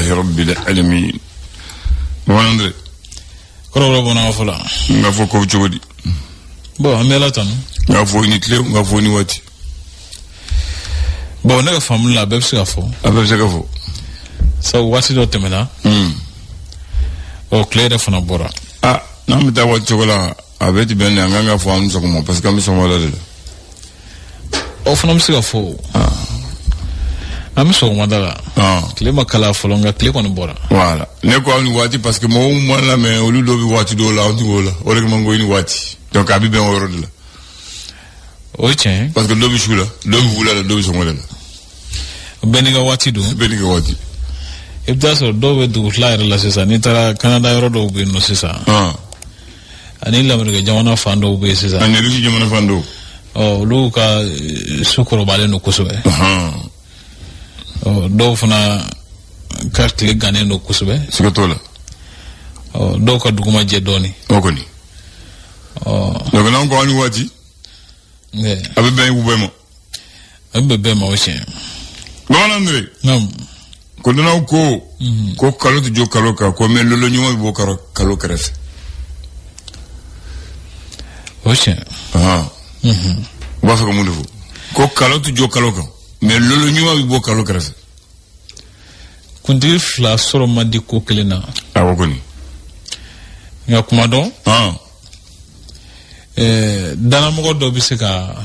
rabbil alamin Andre Koro bona fola nga fo ko chogodi bo amela tan nga fo ni tle nga fo ni wati bo na famula bebsi gafo abebse gafo so wati do temena o clear fona bora na mi ta wati chogola abeti ben nga fo am so ko parce que mi so wala de o fona mi gafo am so madala clé makala folonga clé kon bora voilà ne ko ni wati parce que mo la mais olu do bi wati do la on wala o rek mango ni wati donc abi ben woro de la o tien parce que do bi shula do bi wula do bi so ngole beniga wati do beniga wati ibda so do be du la sesa ni tara Canada yoro do be no sesa ani la merga jamana fando be sesa ani lu jamana fando luka sukoro bale no kusobe do fana carte gane no kusobe sikatola do ka duguma je doni okoni donc na ko ani wati abe ben ubemo o chen bon Andre nam ko dana ko kalo to jo kalo ka ko men lolo nyuma bo kalo kref o chen ba fa ko mundu ko kalo to jo kalo ka mais lolo nyuma bo kalo kref kundi fla soro mandi ko kelena awokoni nga kuma don dana mo do bi se ka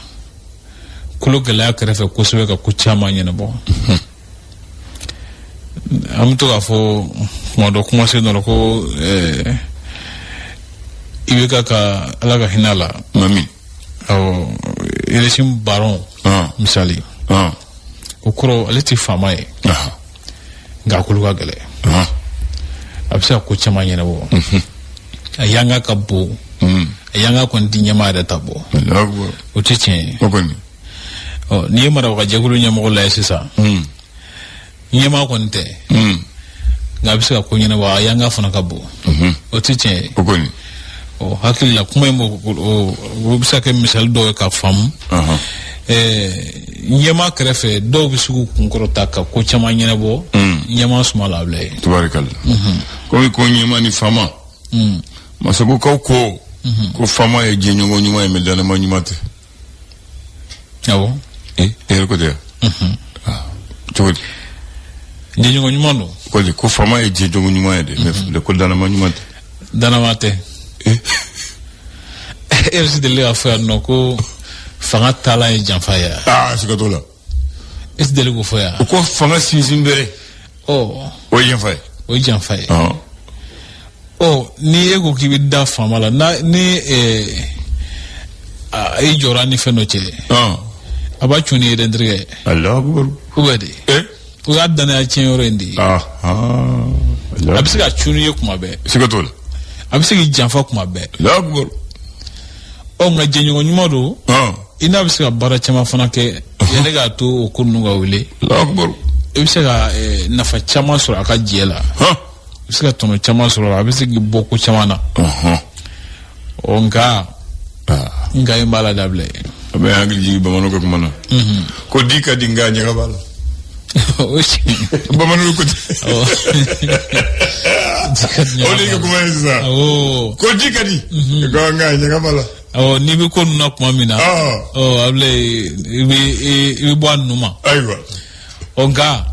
kulo gela krefe ko so ka kuchama nyene bo am to afo mo do kuma se no ko ibeka ka alaga hinala mami election baron misali okoro aleti famaye nga kuluka gele abisa ko chama nyene bo ayanga kabo ayanga kon dinyama da tabo o tichen okoni ni mara ka jegulu nyama ko la sisa nyama kon te nga abisa ko nyene ba ayanga fana kabo o tichen okoni hakilla kuma mo bisa ke misal do ka fam nyama krefe do bisu kunkoro taka ko chama nyene bo nyama sumala ble tabarakallah ko nyama ni fama masako ko fama e jenyo nyuma e medana ma nyumate awo ko de to jenyo nyuma no ko fama e jenyo nyuma e de ko dana ma nyumate dana mate ersi de le affaire no ko fanga tala e janfaya sikatola es de le go faya ko fanga sinzimbere o janfaya ni ego ki bidda famala na ni ay jorani fenoche aba chuni rendrige Allah akbar ubedi o gadana ya chenyorendi abisiga chuni kuma be sikatola abisiga janfa kuma be Allah akbar o nga jenyo nyumodo ina abisiga bara chama fana ke yene ga to okunu ga wile Allah akbar abisiga nafa chama sura aka jela abisiga tono chama sura abisiga boko chama na onga imala dable abe angli ba mano ko mana ko dika dinga nyaga bala ba mano ko dika kuma isa ko dika di ko nga nyaga bala ni bi ko na kuma mina able ibi bo anuma aywa onga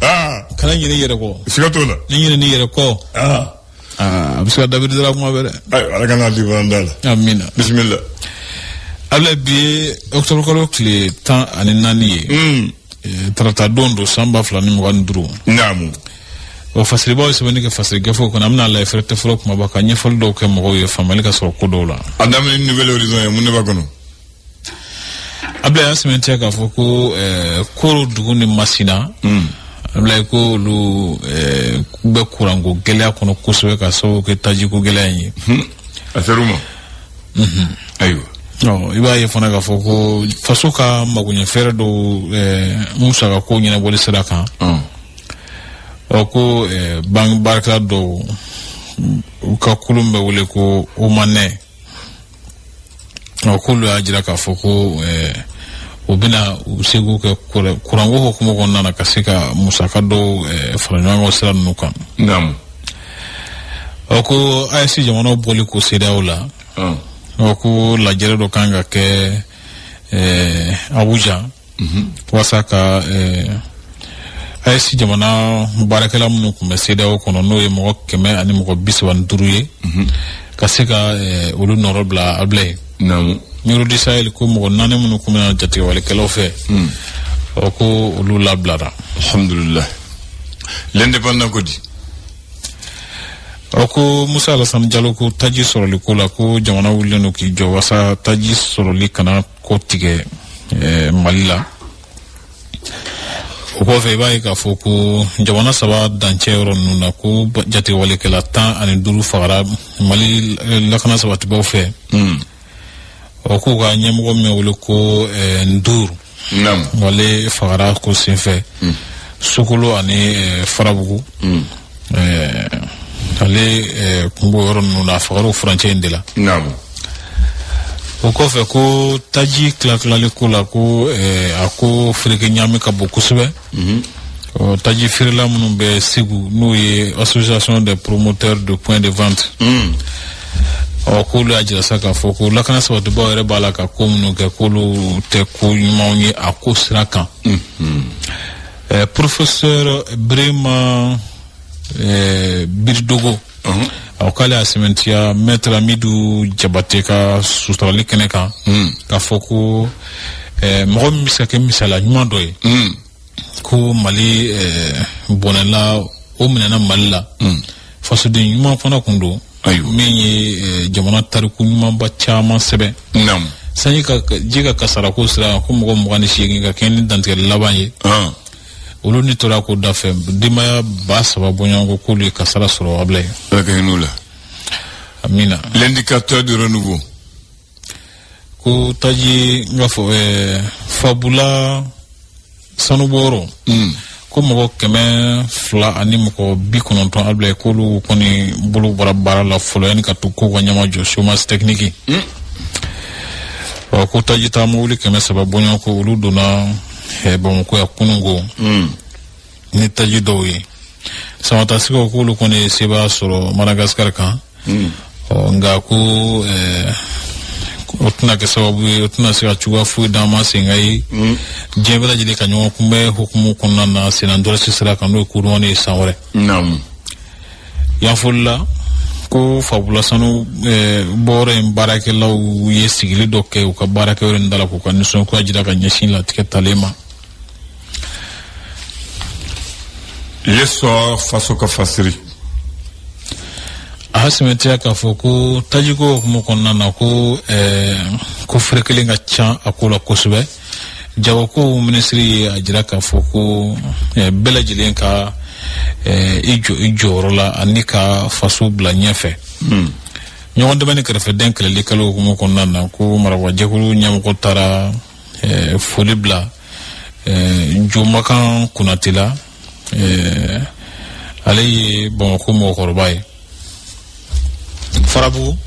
kala nyine yere ko sikatola ni yere ko abisa david dara kuma bere ala kana di bandala amina bismillah ala bi octobre ko le temps ani nani trata dondo samba flani mo gandru namu o fasri bo se bani ke fasri gafo ko namna la frete fro kuma baka nyefol do ke mo yo famali ka so ko dola adam ni nouvelle horizon mun ne bakono abla asmente ka foko koro dugu ni masina abla ko lu be kurango gele kono kuswe ka so ke tajiku gele yi aseruma ayo no iba ye fana ka foko fasuka magunye fere do musa ka ko nyina bole sadaka o ko bang barka do ka kulumbe wole ko o manne o kulu ajira ka foko o bina u segu ke kurango hukumu kɔnɔna na ka se ka musaka dɔw fara ɲɔgɔn kan sira ninnu kan. Naamu. O ko AES jamanaw bɔli ko CEDEAO la. O ko lajɛrɛ dɔ kan ka kɛ Abuja. Walasa ka AES jamana baarakɛla minnu kun bɛ CEDEAO kɔnɔ n'o ye mɔgɔ 135 ye. Ka se ka olu nɔrɔ bila Abilaye. Naamu. Nyoro di Sahel ko mɔgɔ 4 minnu kun bɛ jatigɛwalikɛlaw fɛ. O ko olu labilara. Alhamdulillah. L'indépendant ko di. O ko Musa Alassane Diallo ko taji sɔrɔli ko la ko jamana wulilen don k'i jɔ wasa taji sɔrɔli kana ko tigɛ Mali la. O kɔfɛ i b'a ye k'a fɔ ko jamana 3 dancɛ yɔrɔ ninnu na ko jatigɛwalikɛla 15 fagara Mali lakana sabatibaw fɛ. O k'u ka ɲɛmɔgɔ min wele ko Ndour. Wale fagara ko senfɛ. Sokolo ani Farabugu. Ale kunbo yɔrɔ ninnu na fagaro furancɛ in de la. O kɔfɛ ko taji tilatilali ko la ko a ko feereke ɲaami ka bon kosɛbɛ. Taji feerela minnu bɛ Segu n'o ye association des promoteurs de points de vente. K'olu y'a jira sa k'a fɔ ko lakana sabatibaw yɛrɛ b'a la ka ko minnu kɛ k'olu tɛ ko ɲumanw ye a ko sira kan. Professeur Birima Biridogo. O k'ale y'a sɛmɛntiya Maître Amidou Jabate ka suturali kɛnɛ kan. K'a fɔ ko mɔgɔ min bɛ se ka kɛ misaliya ɲuman dɔ ye. Ko Mali bɔnɛla o minɛna Mali la. Fasoden ɲuman fana kun don. Min ye jamana tariku ɲumanba caman sɛbɛn. Sanji ka ji ka kasara ko sira ko mɔgɔ 28 ka kɛ ni dantigɛli laban ye. Olu ni tora ko dafɛ denbaya ba 3 bɔɲɔgɔn ko k'olu ye kasara sɔrɔ Abilaye. Amina. L'indicateur de renouveau. Ko taji n ka fɔ Fabula Sanubɔrɔ. Ko mɔgɔ 200 ani mɔgɔ 90 Abilaye k'olu kɔni bolo bɔra baara la fɔlɔ yanni ka to ko ka ɲama jɔ chômage technique. Ko taji taa mobili 300 bɔɲɔgɔn ko olu donna Bamako ya kunungo. Ni taji dɔw ye. Samata sigaw k'olu kɔni seba sɔrɔ Madagascar kan. Nka ko o tɛna kɛ sababu ye o tɛna se ka cogoya foyi d'an ma senga ye. Diɲɛ bɛɛ lajɛlen ka ɲɔgɔn kunbɛn hukumu kɔnɔna na senandɔrɔsi sira kan n'o ye courant ye san wɛrɛ. Yan folila ko Fabula Sanu bɔrɔ in baarakɛlaw ye sigili dɔ kɛ u ka baarakɛyɔrɔ in da la k'u ka nisɔngoya jira ka ɲɛsin latigɛ talen ma. L'essor faso ka fasiri. A sɛmɛntiya k'a fɔ ko tajiko hukumu kɔnɔna na ko fere kelen ka ca a ko la kosɛbɛ. Jagoko minisiri ye a jira k'a fɔ ko bɛɛ lajɛlen ka i jɔyɔrɔ la ani ka faso bila ɲɛfɛ. Ɲɔgɔn dɛmɛ ni kɛrɛfɛden kɛlɛlikɛlaw hukumu kɔnɔna na ko marabagajɛkulu ɲɛmɔgɔ taara foli bila Jomakan Konate la. Ale ye Bamako mɔgɔkɔrɔba ye. Farabugu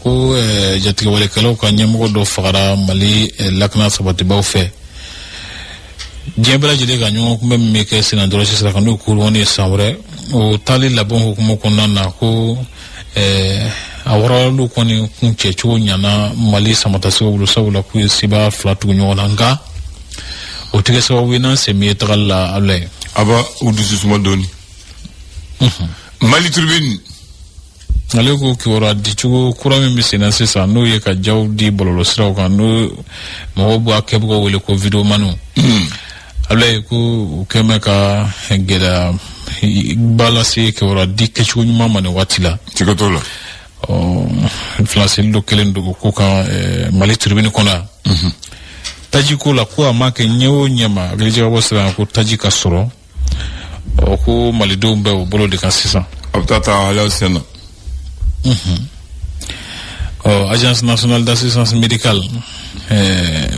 ko jatigɛwalikɛlaw ka ɲɛmɔgɔ dɔ fagara Mali lakana sabatibaw fɛ. Diɲɛ bɛɛ lajɛlen ka ɲɔgɔn kunbɛn min bɛ kɛ senandɔrɔsi sira kan n'o ye courant ye san wɛrɛ. O taali laban hukumu kɔnɔna na ko a wɔɔrɔliw kɔni kun cɛcogo ɲana Mali samatasigaw bolo sabula k'u ye seba 2 tugu ɲɔgɔn na nka o tɛ kɛ sababu ye n'an sen bɛ ye tagali la Abilaye. Aba u dusu suma dɔɔni. Mali Tribune. Ale ko kibaruya dicogo kura min bɛ sen na sisan n'o ye ka jaw di bɔlɔlɔsiraw kan n'o mɔgɔw b'a kɛbagaw wele ko video manu. Abilaye ko u kɛ mɛ ka gɛlɛya ba lase kibaruya di kɛcogo ɲuman ma nin waati la. Siga t'o la. Filanseli dɔ kɛlen don ko kan Mali Tribune kɔnɔ yan. Taji ko la ko a ma kɛ ɲɛ o ɲɛ ma hakilijakabɔ sira ko taji ka sɔrɔ ko malidenw bɛ o bolo de kan sisan. A bɛ taa halaw sen na. Agence nationale d'assistance médicale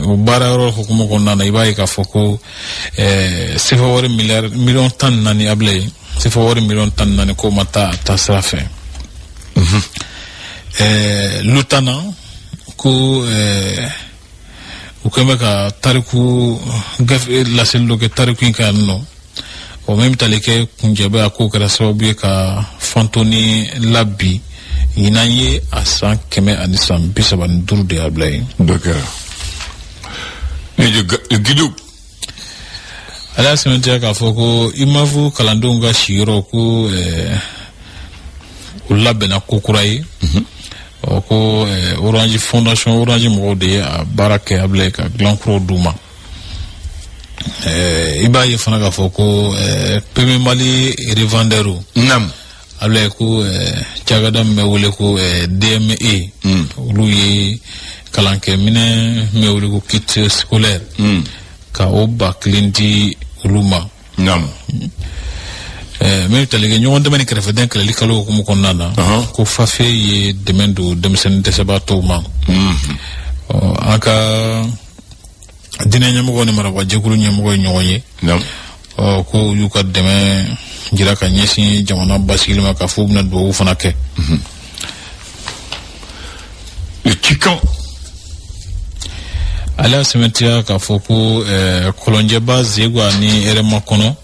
o baara yɔrɔ hukumu kɔnɔna na i b'a ye k'a fɔ ko sefa wari miliyɔn 14 Abilaye sefa wari miliyɔn 14 ko ma taa sira fɛ. Lutana ko u kɛmɛ ka tariku gafe laseli dɔ kɛ tariku in kan nɔ o même tali kɛ kunjɛbɛ a ko kɛra sababu ye ka fantoni labi ɲinan ye a san 135 de y'a bila ye. dɔ kɛra gidu ala sɛmɛntiya k'a fɔ ko imafu kalandenw ka siyɔrɔ ko u labɛnna ko kura ye ko orange fondation orange mɔgɔw de ye a baara kɛ a bila ka dilan kuraw d'u ma i b'a ye fana k'a fɔ ko peme mali revendeur nam a bila ko cakada min bɛ wele ko DME olu ye kalankɛ minɛ min bɛ wele ko kit scolaire ka o ba kelen di olu ma nam mais tali kɛ ɲɔgɔn dɛmɛ ni kɛrɛfɛdɛn kɛlɛli kalo hukumu kɔnɔna na ko fafe ye dɛmɛ don denmisɛnnin dɛsɛbaatɔw ma an ka diinɛ ɲɛmɔgɔw ni marabagajɛkulu ɲɛmɔgɔw ye ɲɔgɔn ye ko u y'u ka dɛmɛ jira ka ɲɛsin jamana basigili ma ka fɔ u bɛna duwawu fana kɛ cikan ale y'a sɛmɛntiya k'a fɔ ko kɔlɔnjɛba zegwa ni hɛrɛma kɔnɔ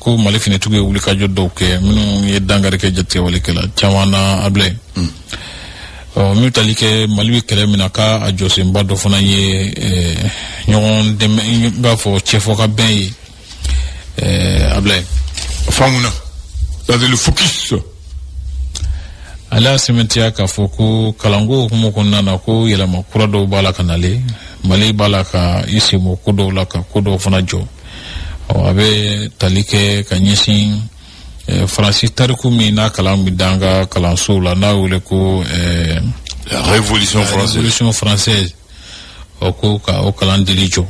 ko mali finitigiw ye wulikajɔ dɔw kɛ minnu ye dankari kɛ jatigɛwalikɛla caman na a bila ye min tali kɛ mali bɛ kɛlɛ min na k'a jɔsenba dɔ fana ye ɲɔgɔn dɛmɛ i b'a fɔ cɛfɔ ka bɛn ye a bila ye faamuna c'est-à-dire focus ale y'a sɛmɛntiya k'a fɔ ko kalanko hukumu kɔnɔna na ko yɛlɛma kura dɔw b'a la ka nale mali b'a la ka i senbɔ ko dɔw la ka ko dɔw fana jɔ a bɛ tali kɛ ka ɲɛsin faransi tariku min n'a kalan bɛ dan ka kalansow la n'a wele ko la révolution française ko ka o kalan dili jɔ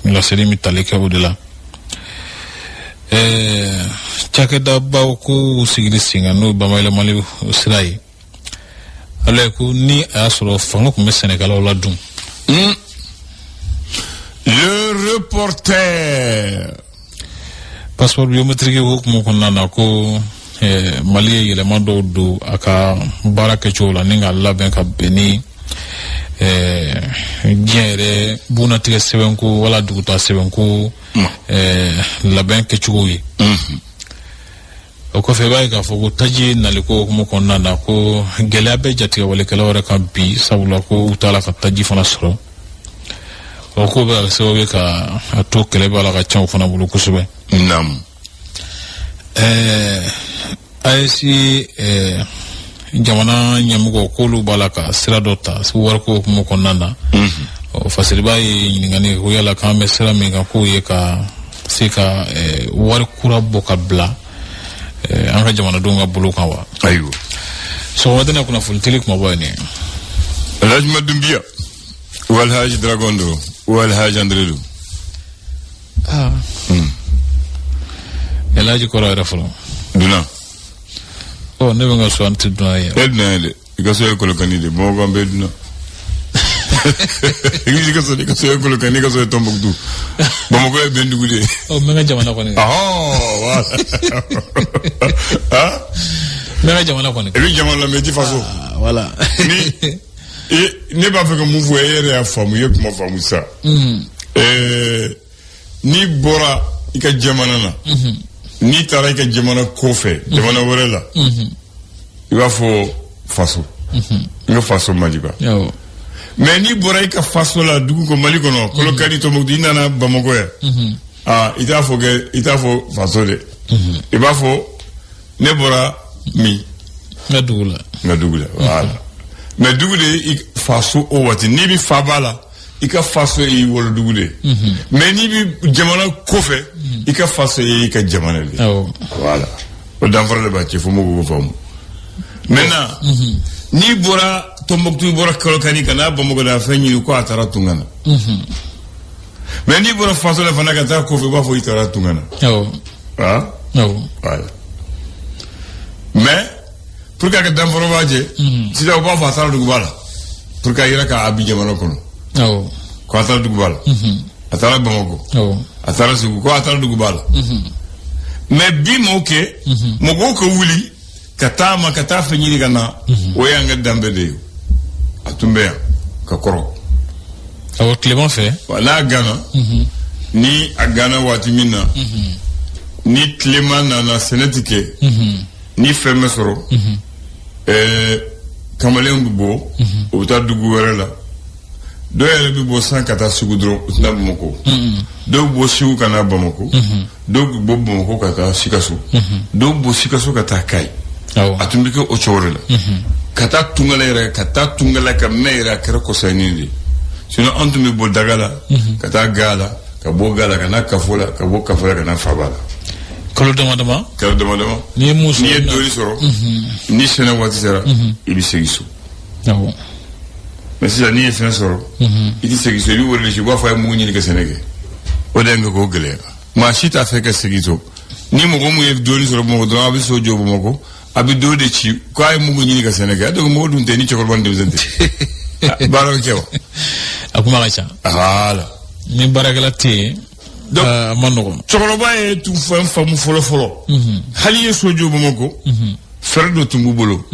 laseli min tali kɛ o de la cakɛdabaw ko sigili sen kan n'o bamayɛlɛmali sira ye ala ye ko ni a y'a sɔrɔ fanga tun bɛ sɛnɛkɛlaw la dun le reporter passeport biométrique hukumu kɔnɔna na ko mali ye yɛlɛma dɔw don a ka baara kɛcogo la ni ka labɛn ka bɛn ni diɲɛ yɛrɛ bunatigɛ sɛbɛnko wala duguta sɛbɛnko labɛn kɛcogo ye o kɔfɛ i b'a ye k'a fɔ ko taji naliko hukumu kɔnɔna na ko gɛlɛya bɛ jatigɛwalikɛlaw yɛrɛ kan bi sabula ko u t'a la ka taji fana sɔrɔ o ko bɛ ka sababu ye ka a to kɛlɛ b'a la ka can o fana bolo kosɛbɛ nam AES jamana ɲɛmɔgɔ k'olu b'a la ka sira dɔ ta wariko hukumu kɔnɔna na fasiriba ye ɲininkali ko yala k'an bɛ sira min kan k'o ye ka se ka wari kura bɔ ka bila an ka jamanadenw ka bolo kan wa ayiwa sɔgɔmada na kunnafoni teli kumaba ye nin Alhaji Madumbiya ou Alhaji Dragondo ou Alhaji Andredo Alhaji kɔrɔ yɛrɛ fɔlɔ duna ne bɛ n ka so an tɛ duna ye duna ye dɛ i ka so ye Kolokani de Bamakɔ an bɛ duna i ka so ye Kolokani i ka so ye Tombouctou Bamakɔ ye Bendugu de n bɛ n ka jamana kɔni n bɛ n ka jamana kɔni i bɛ jamana lamɛn i ti faso voilà ne b'a fɛ ka mun fɔ e yɛrɛ y'a faamu i ye kuma faamu sa n'i bɔra i ka jamana na n'i taara i ka jamana kɔfɛ jamana wɛrɛ la i b'a fɔ faso n ka faso Maliba mais n'i bɔra i ka faso la dugu ko Mali kɔnɔ Kolokani Tombouctou i nana Bamakɔ yan i t'a fɔ faso dɛ i b'a fɔ ne bɔra min n ka dugu la voilà mais dugu de faso o waati n'i bi fa b'a la i ka faso ye wolodugu de mais n'i bi jamana kɔfɛ i ka faso ye i ka jamana de voilà o danfara de b'a cɛ fo mɔgɔw k'o faamu maintenant n'i bɔra Tombouctou i bɔra Kolokani ka n'a Bamakɔ da fɛn ɲini ko a taara Tunkana mais n'i bɔra faso la fana ka taa kɔfɛ i b'a fɔ i taara Tunkana voilà mais pour que a kɛ danfara b'a cɛ sisan u b'a fɔ a taara duguba la pour que a yɛrɛ k'a bi jamana kɔnɔ ko a taara duguba la a taara Bamakɔ a taara Segu ko a taara duguba la mais bi m'o kɛ mɔgɔw ka wuli ka taa fɛn ɲini ka na o y'an ka danbe de ye a tun bɛ yan ka kɔrɔ Alors Clément fait. Voilà Ghana. Ni à Ghana Watimina. Ni Clément na Sénétique. Ni Femesoro. Kamalen Bubo. Au tas du gouvernement. Deux élèves Bubo sans catastrophe na Bamako. Deux Bubo Siou Kana Bamako. Deux Bubo Bamako Kata Sikaso. Deux Bubo Sikaso Kata Kai. Atumbike Ochorela. Kata Tungala Kamera Kerako Sanindi. Sinon, on te met beau dagala, kata gala, kabo gala, kana kafola, kabo kafola, kana fabala. Kalo demandement? Kalo demandement. Ni moussou. Ni doli soro. Ni sena watisera. Ibi segiso. Non. Mais si la ni sena soro. Ibi segiso. Ibi wole je vois faire mouni ni kesenege. Odenga ko gele. Ma chita fait que segiso. Ni mo ko mu doli soro mo do abi so jobo moko. Abi do de chi. Ko ay mu ni kesenege. Donc mo dun te ni chokol bande zente. Baro kewa. Akuma kacha. Voilà. Ni barakala te. Donc manogo. Chokoloba e tu famu folo. Hali ye sojo bomoko. Frère de Tumbubolo.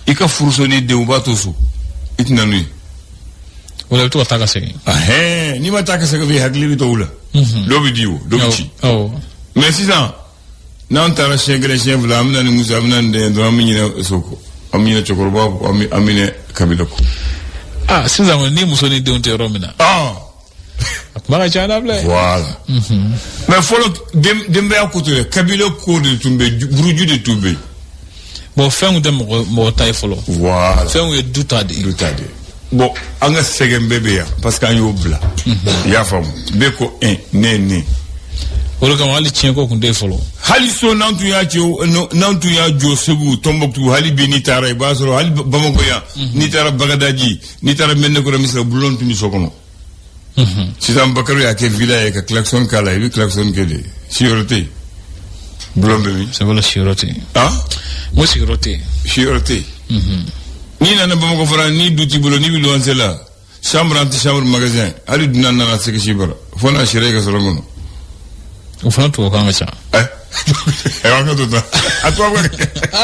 Ika furusoni de ubatosu. Itnanui. Wala tu ataka segi. Ni mataka segi vi hagli bitoula. Lobi diwo, dobichi. Oh. Mais si ça nan tara chegre chevla amna ni musa amna de do amina soko. Amina chokoloba amina kabiloko. Ah, c'est ça, on est moussoné de un romina. Ah! Voilà. Mais il faut dembe à côté, Kabila Kou de Toumbe, Brudu de Toumbe. Bon, fin ou de mon taille follow. Voilà. Fin ou doutade. Bon, on a second bébé, parce qu'il y a un blanc. Il y a femme. Beko 1, né. Olo kama hali chenko kunde follow. Hali so nantu ya jo segu Tombouctou hali be nitara basoro hali Bamako ya nitara Bagadaji nitara menne ko misra bulon tuni sokono. Si tam Bakaru ya ke villa ya ka klaxon kala ibi klaxon kede. Siorté. Bulon be. C'est voilà siorté. Ah? Moi siorté. Ni nana Bamako fara ni duti bulo ni bi loansela. Chambre anti-chambre magasin. Ali dunana na sekishibara. Fona shireka solomono. Au fond, tu vas quand même ça. Ah,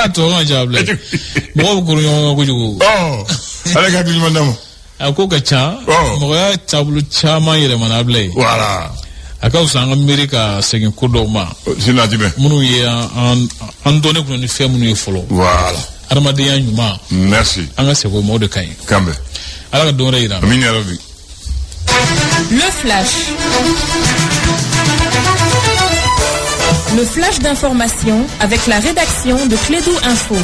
tu vas jamais. Moi, vous courez en Goudou. Oh, allez, quand tu m'as à Cocacha, moi, tableau chama, il est manable. Voilà. À cause en Amérique, c'est un coup d'oma. C'est la dîme. Mounouye, en donnant qu'on ne fait mounouye follow. Voilà. Armadéen, Yuma. Merci. En a c'est au mot de Caïn. Cambe. Alors, donner là. Le flash. Le flash d'information avec la rédaction de Clédou Info.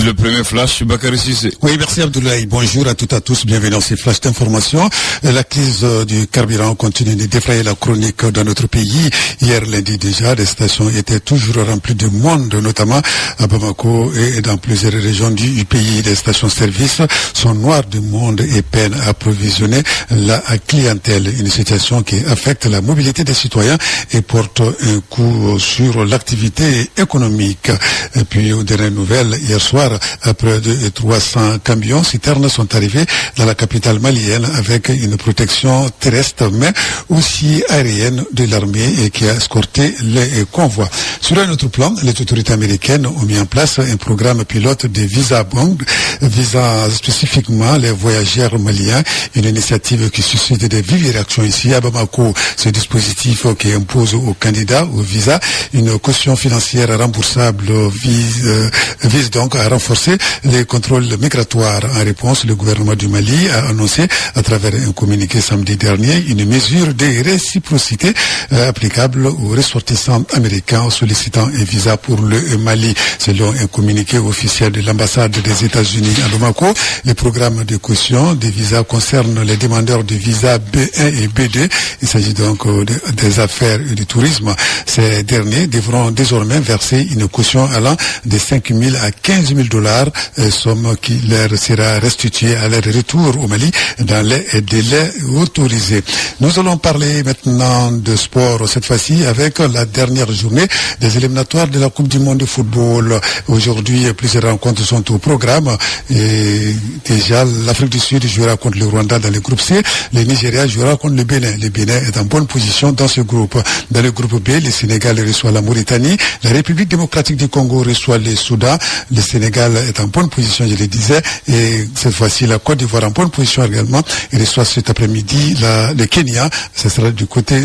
Le premier flash, Bakary Cissé. Oui, merci Abdoulaye. Bonjour à toutes et à tous. Bienvenue dans ces flashs d'information. La crise du carburant continue de défrayer la chronique dans notre pays. Hier lundi déjà, les stations étaient toujours remplies de monde, notamment à Bamako et dans plusieurs régions du pays. Les stations-service sont noires de monde et peinent à approvisionner la clientèle. Une situation qui affecte la mobilité des citoyens et porte un coup sur l'activité économique. Et puis, aux dernières nouvelles, hier soir, près de 300 camions citernes sont arrivés dans la capitale malienne avec une protection terrestre mais aussi aérienne de l'armée et qui a escorté les convois. Sur un autre plan, les autorités américaines ont mis en place un programme pilote de visa bond visant spécifiquement les voyageurs maliens, une initiative qui suscite des vives réactions ici à Bamako. Ce dispositif qui impose aux candidats au visa une caution financière remboursable vise donc à renforcer les contrôles migratoires. En réponse, le gouvernement du Mali a annoncé à travers un communiqué samedi dernier une mesure de réciprocité applicable aux ressortissants américains sollicitant un visa pour le Mali. Selon un communiqué officiel de l'ambassade des États-Unis à Bamako, le programme de caution des visas concerne les demandeurs de visa B1 et B2. Il s'agit donc des affaires et du tourisme. Ces derniers devront désormais verser une caution allant de 5 000 à 15 000 $, somme qui leur sera restituée à leur retour au Mali dans les délais autorisés. Nous allons parler maintenant de sport, cette fois-ci avec la dernière journée des éliminatoires de la Coupe du Monde de football. Aujourd'hui, plusieurs rencontres sont au programme. Et déjà, l'Afrique du Sud jouera contre le Rwanda dans le groupe C. Le Nigeria jouera contre le Bénin. Le Bénin est en bonne position dans ce groupe. Dans le groupe B, le Sénégal reçoit la Mauritanie. La République démocratique du Congo reçoit le Soudan. Le Sénégal Sénégal est en bonne position, je le disais, et cette fois-ci la Côte d'Ivoire en bonne position également. Il reçoit cet après-midi le Kenya, ce sera du côté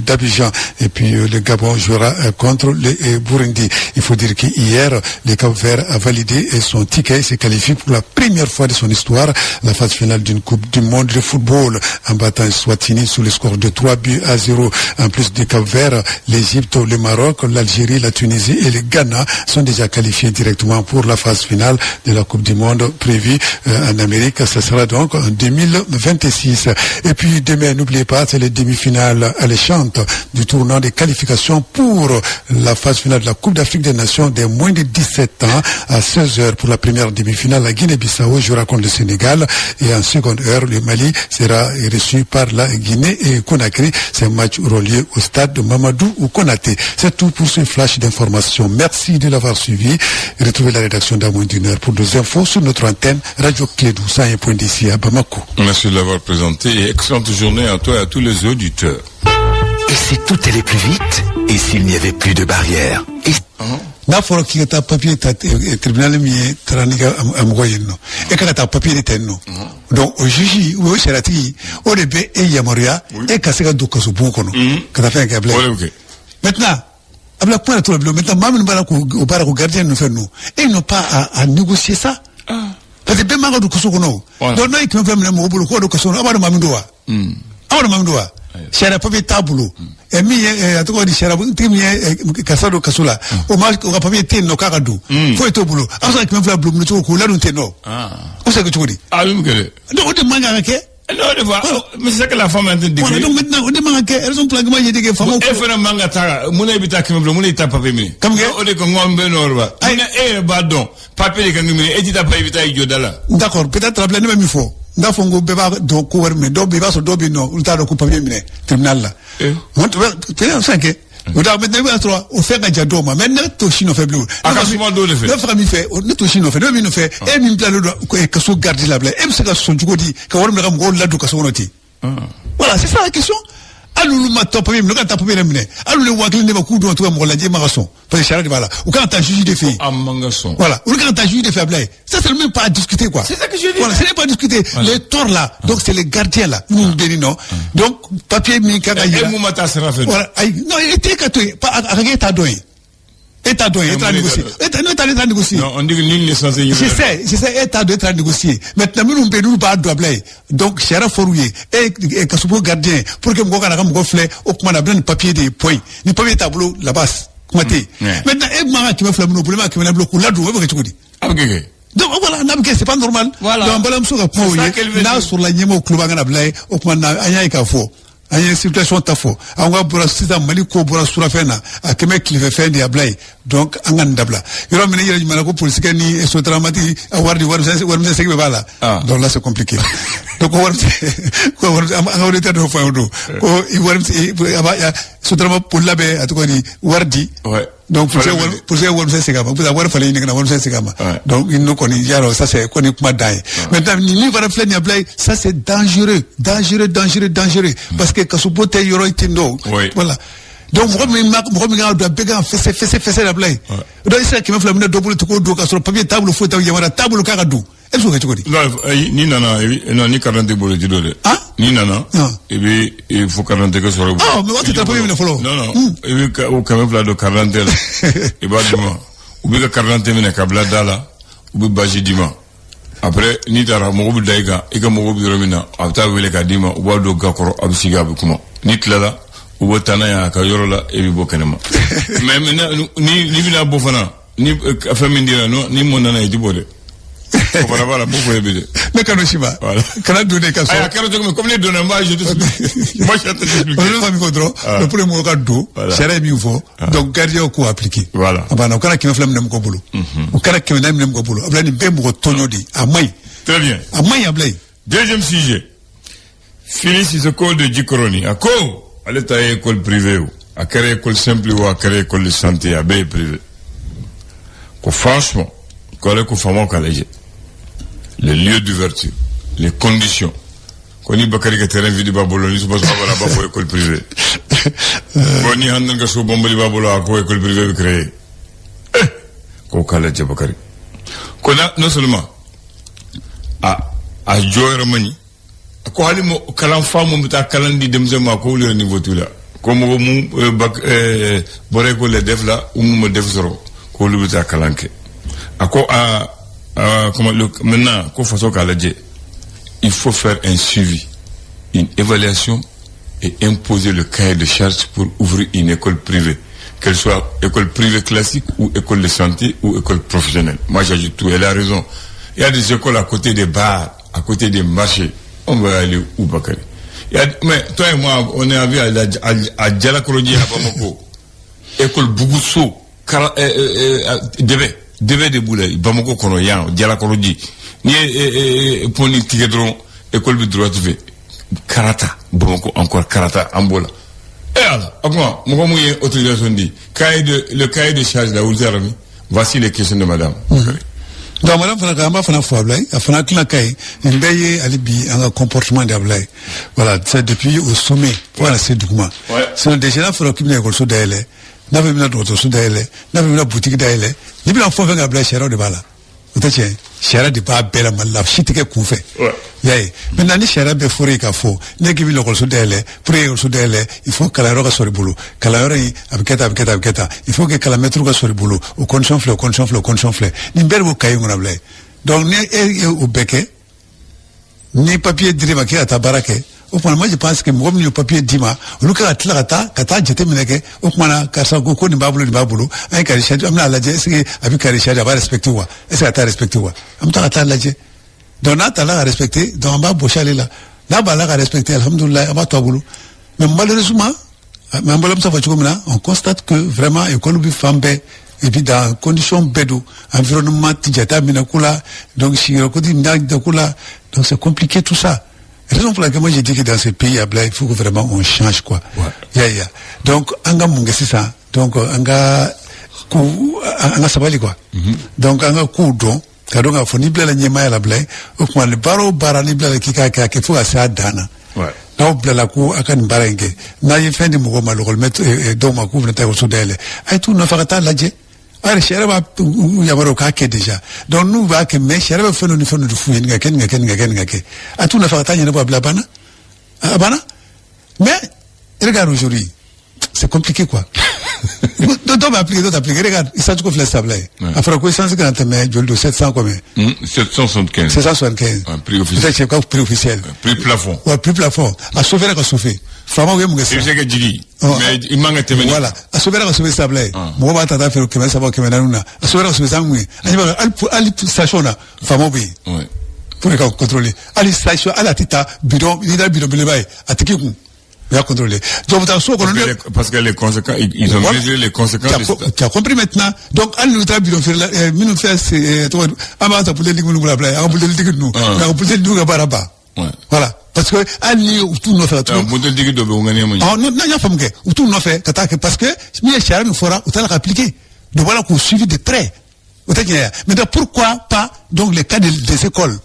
d'Abidjan, et puis le Gabon jouera contre le Burundi. Il faut dire qu'hier, le Cap-Vert a validé son ticket et s'est qualifié pour la première fois de son histoire la phase finale d'une Coupe du Monde de football en battant Swatini sous le score de 3-0. En plus du Cap-Vert, l'Égypte, le Maroc, l'Algérie, la Tunisie et le Ghana sont déjà qualifiés directement pour la phase finale de la Coupe du Monde prévue en Amérique. Ce sera donc en 2026. Et puis demain, n'oubliez pas, c'est les demi-finales alléchantes du tournoi de qualification pour la phase finale de la Coupe d'Afrique des Nations des moins de 17 ans à 16h pour la première demi-finale. La Guinée-Bissau jouera contre le Sénégal et en seconde heure, le Mali sera reçu par la Guinée et Conakry. Ces matchs auront lieu au stade de Mamadou ou Konaté. C'est tout pour ce flash d'information. Merci de l'avoir suivi. Retrouvez la rédaction d'à moins d'une heure pour des infos sur notre antenne Radio Clédou 101 d'ici à Bamako. Merci de l'avoir présenté et excellente journée à toi et à tous les auditeurs. Et si tout allait plus vite? Et s'il n'y avait plus de barrières? N'a fɔra k'i ka taa papier ta tribunal min ye taara a mɔgɔ yen nɔ e ka taa papier de tɛ yen nɔ donc o juge o saratigi o de bɛ e yamaruya e ka se ka don kaso bon kɔnɔ ka taa fɛn kɛ bila maintenant a bila kuma de tora bilen maintenant maa minnu b'a la k'o baara ko gardien ninnu fɛn ninnu et ils n'ont pas à négocier ça parce que bɛɛ man ka don kaso kɔnɔ o donc n'a ye kɛmɛ fɛn minɛ mɔgɔ bolo k'o don kaso kɔnɔ a b'a dɔn maa min don wa a b'a dɔn maa min don wa sariya papier t'a bolo et min ye a tɔgɔ di sariya tigi min ye karisa don kaso la o ka papier tɛ yen nɔ k'a ka don foyi t'o bolo a bɛ se ka kɛmɛ fila bulon cogo k'o ladon tɛ nɔ o bɛ se ka kɛ cogo di. a bɛ mun kɛ dɛ. donc o de man kan ka kɛ. non de fois mais c'est que la femme est intégrée. voilà donc maintenant o de man ka kɛ raison pour laquelle ma ye de kɛ faamaw. e fana man ka taa mun na i bɛ taa kɛmɛ fila mun na i ta papier minɛ. kam kɛ o de ko n ko n bɛ n'o la. mun na e yɛrɛ b'a dɔn papier de kan ka minɛ e ti taa papier i bɛ taa i jɔ da la. d'accord peut-être rabila ne bɛ min fɔ. N'a fɔ n ko bɛɛ b'a dɔn ko wari minɛ dɔw bɛ yen i b'a sɔrɔ dɔw bɛ yen nɔ olu t'a dɔn ko papier minɛ tribunal la. peut-être fɛn kɛ. o da maintenant i b'a sɔrɔ o fɛn ka jan dɔw ma mais ne t'o si nɔfɛ bilen. a ka suma dɔw de fɛ. ne fɛ ka min fɛ ne t'o si nɔfɛ ne bɛ min nɔfɛ e min bilalen don kaso gardi la bila e bɛ se ka sɔn cogo di ka wari minɛ ka mɔgɔw ladon kaso kɔnɔ ten. voilà c'est ça la question. hali olu ma taa papier minɛ u ka taa papier yɛrɛ minɛ hali olu waa kelen de ma k'u dɔn cogo mɔgɔ lajɛ e ma ka sɔn parce que sariya de b'a la u kan ka taa juge de fɛ yen. a man ka sɔn. voilà olu kan ka taa juge de fɛ a bila yen ça c'est même pas à discuter quoi. c'est ça que je dis. voilà ce n'est pas à discuter les torts là donc c'est les gardiens là minnu bɛ yen nɔ donc papier min kan ka yira. e mun ma taa sira fɛ. voilà ayi non e tɛ ka to yen a ka kɛ e t'a dɔn yen. E t'a dɔn yen e t'a négocier n'e t'a négocier. non on dit que nul n'est censé y. je sais e t'a dɔn e t'a négocier maintenant minnu bɛ yen n'olu b'a dɔn a bila yen donc sariya fɔr'u ye e kasobo gardien pour que mɔgɔ kana ka mɔgɔ filɛ o kuma na a bɛ na ni papier de ye point ni papier t'a bolo là-bas kuma tɛ yen maintenant e man ka kɛmɛ fila minɛ o bolo e man ka kɛmɛ bolo k'u ladon o bɛ kɛ cogo di. a bɛ kɛ kɛ. donc voilà n'a bɛ kɛ c'est pas normal. voilà donc an balimamuso ka kuma o ye n'a sɔrɔla ɲɛmɔgɔw tulo b'an ka na bila yen o kuma na an y'a ye k'a fɔ. an ye situation ta fɔ an ka bɔra sisan Mali ko bɔra surafɛn na a kɛmɛ tilefɛfɛn de y'a bila yen donc an ka nin dabila yɔrɔ min yɛrɛ ɲuman na ko polisikɛ ni sotaramati a warimisɛnsɛgi bɛɛ b'a la donc là c'est compliqué donc ko an ka auditeur dɔ fɔ yan o don ko sotarama polila bɛ a tɔgɔ di wari di donc polisikɛ warimisɛn segin a ma parce que wari falen ɲini ka na warimisɛn segin a ma donc n'o kɔni yarɔ ça c'est kɔni kuma dan ye maintenant ni fana filɛ nin ye a bila yen ça c'est dangereux parce que kasobo tɛ yɔrɔ tɛ dɔn voilà donc mɔgɔ min kan ka don a bɛɛ kan fɛsɛ la bila yen donc i se ka kɛmɛ fila minɛ dɔ bolo ten k'o don ka sɔrɔ papier t'a bolo foyi t'a bolo yamaruya t'a bolo k'a ka don e bɛ se k'o kɛ cogo di. n'i nana non ni carte d'identité bolo i ti don dɛ. n'i nana i bɛ il faut carte d'identité sɔrɔ i bolo. mais waati tɛ papier minɛ fɔlɔ. non i bɛ o kɛmɛ fila don carte d'identité la i b'a d'u ma u bɛ ka carte d'identité minɛ ka bila da la u bɛ basi d'i ma après n'i taara mɔgɔ bɛ da i kan i ka mɔgɔ bɛ yɔrɔ min na a bɛ taa wele k'a d'i ma u b'a don ga kɔrɔ a bɛ sigi a bɛ kuma n'i tilala u bɛ taa n'a ye a ka yɔrɔ la e bɛ bɔ kɛnɛma mais n'i bɛna bɔ fana ni fɛn min dira ni mɔn nana i ti bɔ dɛ. o fana b'a la bɔ fɔ e bɛ dɛ. ne ka n'o si ma. kana don ne ka so. a kɛra cogo min comme ne donna n b'a je t'explique. moi je t'explique. olu ka min fɔ dɔrɔn le pour mɔgɔ ka don sariya ye min fɔ donc gardien k'o appliquer. voilà a banna o kana kɛmɛ fila minɛ mɔgɔ bolo. o kana kɛmɛ naani minɛ mɔgɔ bolo a bila nin bɛɛ mɔgɔ tɔɲɔ de a man ɲi. très bien. a man ɲi a bila yen. deuxième sujet Félix Sissoko de Djikoroni a ko ale ta ye école privée o a kɛra école simple o a kɛra école de santé a bɛɛ ye privé ko franchement ko ale ko faamaw ka lajɛ les lieux d'ouverture les conditions ko ni Bakari ka terrain vide b'a bolo ni suba b'a b'a fɔ école privée ko ni handan ka so bombali b'a bolo a ko école privée bɛ créer ko k'a lajɛ Bakari qu'on a non seulement à Joe Romani, ko halimo kalan famu mta kalan di demzema ko le niveau tout là comme mu bore ko le def la mu def zoro ko lu mta kalanke ako comment maintenant ko façon kalaje il faut faire un suivi, une évaluation et imposer le cahier de charges pour ouvrir une école privée, qu'elle soit école privée classique ou école de santé ou école professionnelle. Moi j'ajoute tout, elle a raison. Il y a des écoles à côté des bars, à côté des marchés. On va aller où, Bakary? Mais toi et moi, on est arrivé à Djalakorodi, à Bamako. École Bougousso, Debe de Boulay, Bamako Konoyan, Djalakorodi. Ni Poni Tigedron, école de droit de Karata, Bamako encore Karata, Ambola. Et alors, moi, mon autorisation dit, le cahier de charge là, voici les questions de madame. Donc madame Fanakamba Fana Fouablay, Fana Klakay, Mbaye Alibi, un comportement d'Ablay. Voilà, c'est depuis au sommet. Voilà, c'est document. C'est déjà là, il faut qu'il y ait un sous d'aile. N'avez pas d'autre sous d'aile. N'avez pas boutique d'aile. Il y a un fond vers Ablay, Chéra de Bala. Vous savez, Chéra de Bala, Bella Malaf, Chitike Koufé. Yay. Maintenant, les Chéra de Fouré Kafo, n'est qu'il y ait un sous d'aile, pour y sous d'aile, il faut qu'elle aura sur le boulot. Qu'elle aura abketa. Il faut que la mettre sur le boulot. Au conchonfle. N'importe où caillou on a blé. Donc, ni au becquet, ni papier de à tabarake. Au point, moi, je pense que moi, ni papier d'ima, au cas de Kata, j'étais mené, au point, Kassako, ni baboulo, un carichage, amna la jet, avec carichage, va respecter ou est-ce que tu as respecté ou à la jet. Donc, là, tu as respecté, dans ma bouche, là. Là-bas, là, à respecter, alhamdoulilah, à toi boulot. Mais malheureusement, on constate que vraiment, école de femme, et puis dans conditions bédou, environnement, tijata, minakula, donc chirokodi, minakula, donc c'est compliqué tout ça. Raison pour laquelle moi j'ai dit que dans ces pays, il faut que vraiment on change quoi. Donc, anga mungesi ça, donc anga sabali quoi. Donc anga koudon, kadonga fonibla la nyema ya la blay, au point le baro baranibla la kika qui faut assez adana. Là, on la cour à can barengue. N'a y fait de mouvement le remettre et donc ma couvre n'était au sud d'elle. Et tout ne fera pas la jet. Ah, chérie, il y a un cas déjà. Donc nous va que mes chérie va faire une forme de fouille, n'gaken. À tout ne fera pas y a pas blabana. Abana. Mais, regarde aujourd'hui. C'est compliqué quoi. D'autres appliquer, regarde, il s'agit de faire ça. Après quoi, 150 mais je le 700 combien 775. 775. Prix officiel. C'est quoi prix officiel? Prix plafond. Ouais, prix plafond. À sauver la sauver. Fama oui, mon gars. C'est que Djigi. Mais il manque de voilà. À sauver la sauver ça blé. Moi, va t'attendre faire que ça va que maintenant. À sauver la sauver ça oui. Ali station là. Fama oui. Ouais. Pour les contrôler. Ali station, à la tita, bidon, il a bidon belébay. À Tikikou. Bien contrôlé. Donc, parce que les conséquences, ils ont mesuré les conséquences. Tu as compris maintenant. Donc, à nous, voilà. Parce que, parce que, appliqué. Donc, voilà qu'on suivi de près. Mais pourquoi pas, donc, les cas des écoles?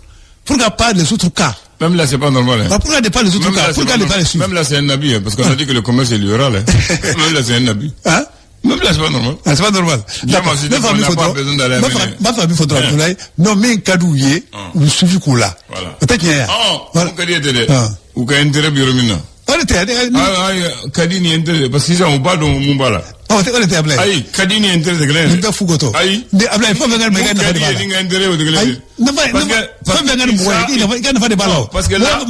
Pourquoi pas les autres cas? Même là, c'est pas normal. Hein. Pourquoi ne pas les autres cas? Pourquoi ne pas les suivre? Même là, c'est un habit, parce qu'on a dit que le commerce est libéral. Hein. Même là, c'est un habit. Hein? Même là, c'est pas normal. Ah, c'est pas normal. Ma famille faudra non, mais un cadouillé, ou suivi qu'on l'a. Voilà. Peut-être qu'il y a. Ou qu'il y a intérêt bioromina. Kadini intérêt, parce qu'ils ont pas dans mon bala. On était à Blaise. Aïe, Kadini intérêt de Glen. Il Fougoto. Aïe. À Blaise, il faut venir me gagner. Parce que là,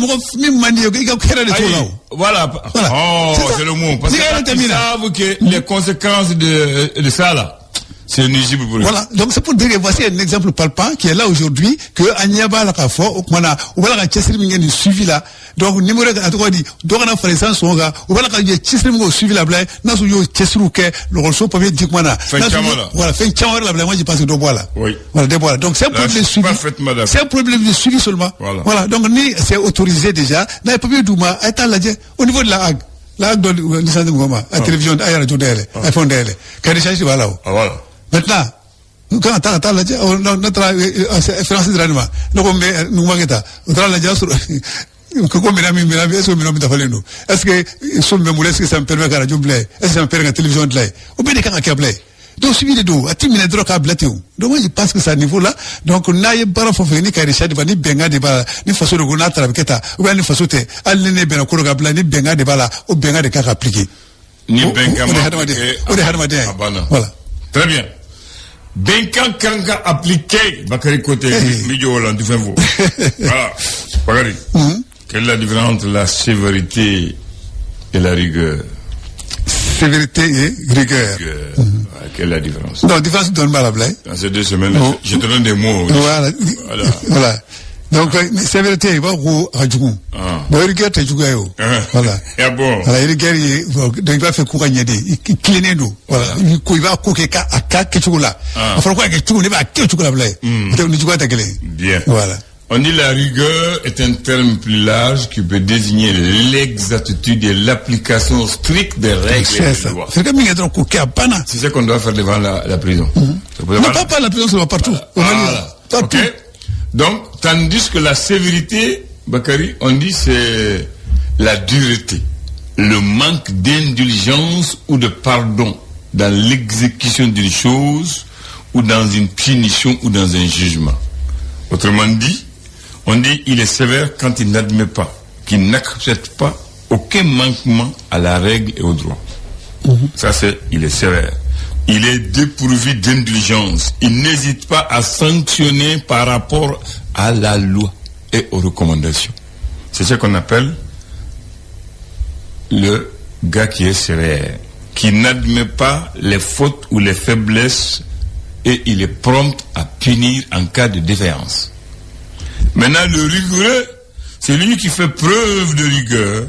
voilà. Oh, c'est le mot. Parce qu'ils savent que les conséquences de ça, là, c'est nuisible pour eux. Voilà. Donc, c'est pour dire que voici un exemple palpable qui est là aujourd'hui, que Agnaba la Kafo, ou voilà, un suivi là. Donc, numéro à toi dit, donc, on a fait ça, son gars, ou voilà, il y a un suivi la blague, n'a pas eu le ressort, premier dit, voilà, fait la blague, moi, j'ai passé deux bois là. Oui. Voilà, deux bois là. Donc, c'est un problème de suivi. C'est un problème de suivi seulement. Voilà. Donc, c'est autorisé déjà. N'a pas eu Douma, au niveau de la Hague. La Hague de l'Island de Mouma, à la télévision, à la radio d'elle, à fond d'elle. Quand voilà. Voilà. Maintenant, quand t'as la notre Francis Ranima, nous mageta, on la jasse, est-ce que son mémoire, est-ce que ça me permet de la radio blé, est-ce que ça me permet de la télévision de lait, ou bien des cas à blé. Donc, suivi de dos, à timide droit à blater. Donc, moi, je pense que c'est à niveau là. Donc, naïe, bara, faut faire ni karisha de ni benga de bala, ni façon de gona trabeketa, ou bien ni façon de, alléné ben, kologabla, ni benga de bala, ou benga de kaka appliqué. Ni benga voilà. Très bien. Benga kanga appliqué, Bakary Côté, Midjo Hollande, du fin vous. Voilà. Bakary. Quelle est la différence entre la sévérité et la rigueur? Sévérité et rigueur. Quelle est la différence? Non, la différence donne mal à blague. Dans ces 2 semaines, je te donne des mots. Voilà. Donc, sévérité, il va au Radjougou. Rigueur, tu joues. Voilà. Et bon. Voilà, rigueur, il va faire courir il cleaner nous. Voilà. Il va courir à 4 là. Il faut que tu ne vas pas que tu la blague. Bien. Voilà. On dit la rigueur est un terme plus large qui peut désigner l'exactitude et l'application stricte des règles et des lois. C'est ça qu'on doit faire devant la prison. Non, pas la prison, c'est partout. Voilà. Partout. Okay. Donc, tandis que la sévérité, Bakary, on dit c'est la dureté, le manque d'indulgence ou de pardon dans l'exécution d'une chose ou dans une punition ou dans un jugement. Autrement dit, on dit il est sévère quand il n'admet pas, qu'il n'accepte pas aucun manquement à la règle et au droit. Ça c'est, il est sévère. Il est dépourvu d'indulgence. Il n'hésite pas à sanctionner par rapport à la loi et aux recommandations. C'est ce qu'on appelle le gars qui est sévère, qui n'admet pas les fautes ou les faiblesses et il est prompt à punir en cas de défaillance. Maintenant, le rigoureux, c'est lui qui fait preuve de rigueur,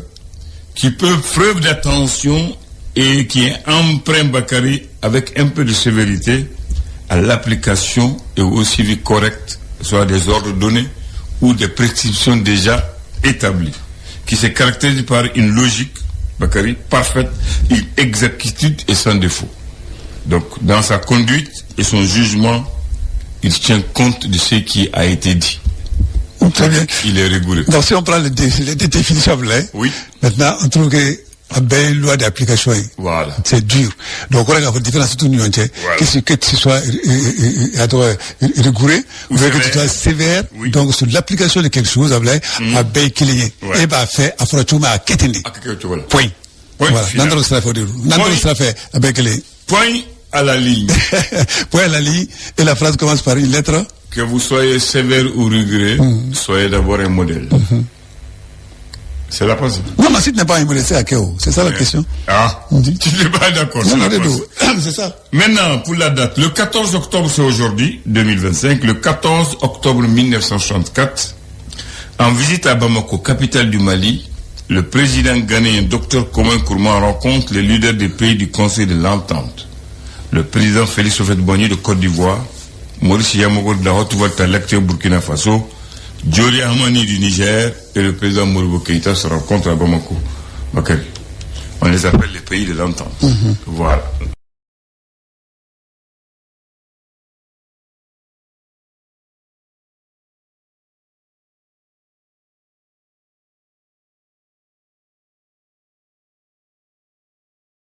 qui fait preuve d'attention et qui est emprunt, Bakary, avec un peu de sévérité à l'application et au suivi correct, soit des ordres donnés ou des prescriptions déjà établies, qui se caractérise par une logique, Bakary, parfaite, une exactitude et sans défaut. Donc, dans sa conduite et son jugement, il tient compte de ce qui a été dit. Très bien. Il est rigoureux. Donc, si on prend les définitions, oui. Maintenant, on trouve que la belle loi d'application, voilà. C'est dur. Donc, on a une différence tout voilà. Que tu sois rigoureux, ou que tu sois sévère, oui. Donc sur l'application de quelque chose, à belle qu'il y ait, et bah fait, à Frotouma, à Ketene. Point. Voilà. Nandro sera fait, à belle qu'il y ait. Point à la ligne. Point à la ligne, et la phrase commence par une lettre. Que vous soyez sévère ou rigoureux, soyez d'abord un modèle. C'est la pensée. Non, mais si tu n'es pas un modèle, c'est à Kéo. C'est ça la question. Ah, tu n'es pas d'accord. Non, c'est ça. Maintenant, pour la date, le 14 octobre, c'est aujourd'hui, 2025, le 14 octobre 1964, en visite à Bamako, capitale du Mali, le président ghanéen Dr Kwame Nkrumah rencontre les leaders des pays du Conseil de l'Entente. Le président Félix Houphouët-Boigny de Côte d'Ivoire, Maurice Yamogo de la Haute-Volta, l'acteur Burkina Faso, Djoli Hamani du Niger et le président Modibo Keïta se rencontrent à Bamako. On les appelle les pays de l'Entente. Voilà.